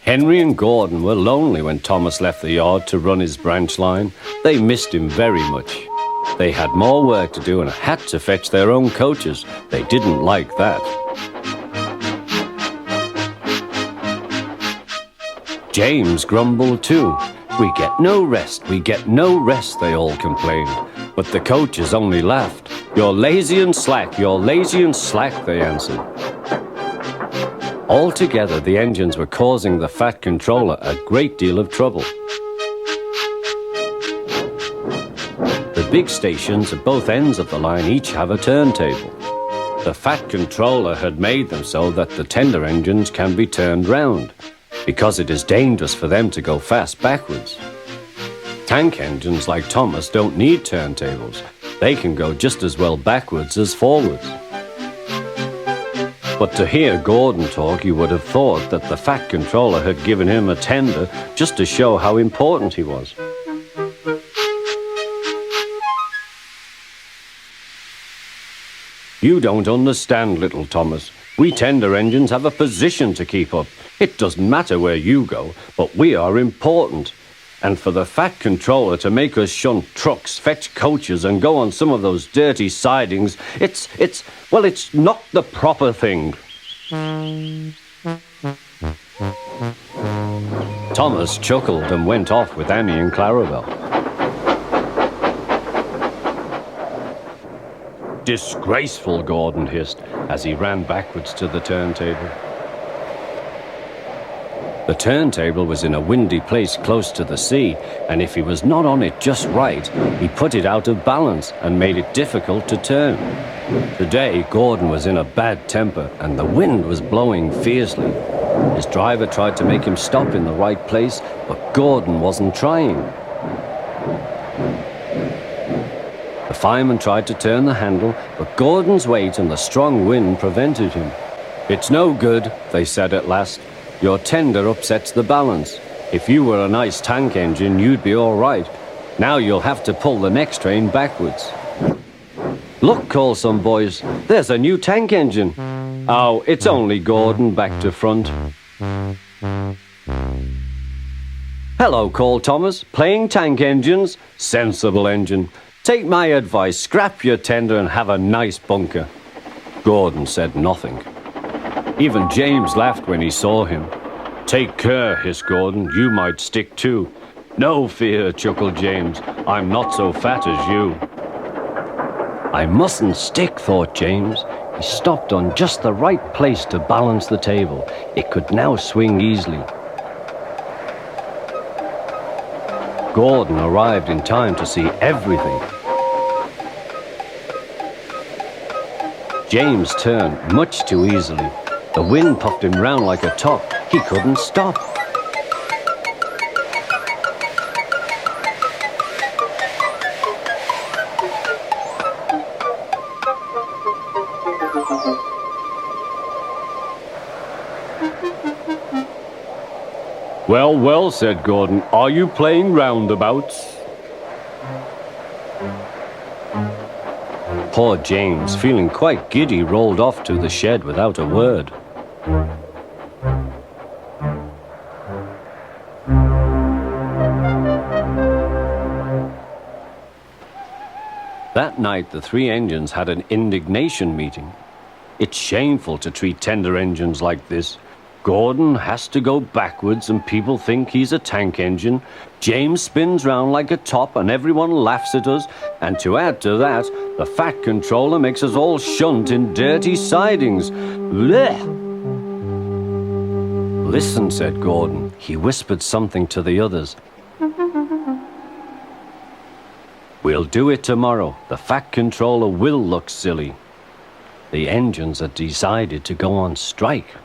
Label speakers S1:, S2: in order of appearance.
S1: Henry and Gordon were lonely when Thomas left the yard to run his branch line. They missed him very much. They had more work to do and had to fetch their own coaches. They didn't like that. James grumbled too. "We get no rest, we get no rest," they all complained. But the coaches only laughed. "You're lazy and slack, you're lazy and slack," they answered. Altogether, the engines were causing the Fat Controller a great deal of trouble. The big stations at both ends of the line each have a turntable. The Fat Controller had made them so that the tender engines can be turned round, because it is dangerous for them to go fast backwards. Tank engines like Thomas don't need turntables. They can go just as well backwards as forwards. But to hear Gordon talk, you would have thought that the Fat Controller had given him a tender just to show how important he was. "You don't understand, little Thomas. We tender engines have a position to keep up. It doesn't matter where you go, but we are important. And for the Fat Controller to make us shunt trucks, fetch coaches, and go on some of those dirty sidings, it's not the proper thing." Thomas chuckled and went off with Annie and Clarabelle. "Disgraceful," Gordon hissed as he ran backwards to the turntable. The turntable was in a windy place close to the sea, and if he was not on it just right, he put it out of balance and made it difficult to turn. Today, Gordon was in a bad temper, and the wind was blowing fiercely. His driver tried to make him stop in the right place, but Gordon wasn't trying. The fireman tried to turn the handle, but Gordon's weight and the strong wind prevented him. "It's no good," they said at last. "Your tender upsets the balance. If you were a nice tank engine, you'd be all right. Now you'll have to pull the next train backwards." "Look," called some boys, "there's a new tank engine." "Oh, it's only Gordon back to front." "Hello," called Thomas, "playing tank engines? Sensible engine. Take my advice, scrap your tender and have a nice bunker." Gordon said nothing. Even James laughed when he saw him. "Take care," hissed Gordon, "you might stick too." "No fear," chuckled James, "I'm not so fat as you." "I mustn't stick," thought James. He stopped on just the right place to balance the table. It could now swing easily. Gordon arrived in time to see everything. James turned much too easily. The wind puffed him round like a top. He couldn't stop. "Well, well," said Gordon, "are you playing roundabouts?" Poor James, feeling quite giddy, rolled off to the shed without a word. That night, the three engines had an indignation meeting. "It's shameful to treat tender engines like this. Gordon has to go backwards and people think he's a tank engine. James spins round like a top and everyone laughs at us. And to add to that, the Fat Controller makes us all shunt in dirty sidings. Blech!" "Listen," said Gordon. He whispered something to the others. "We'll do it tomorrow. The Fat Controller will look silly." The engines had decided to go on strike.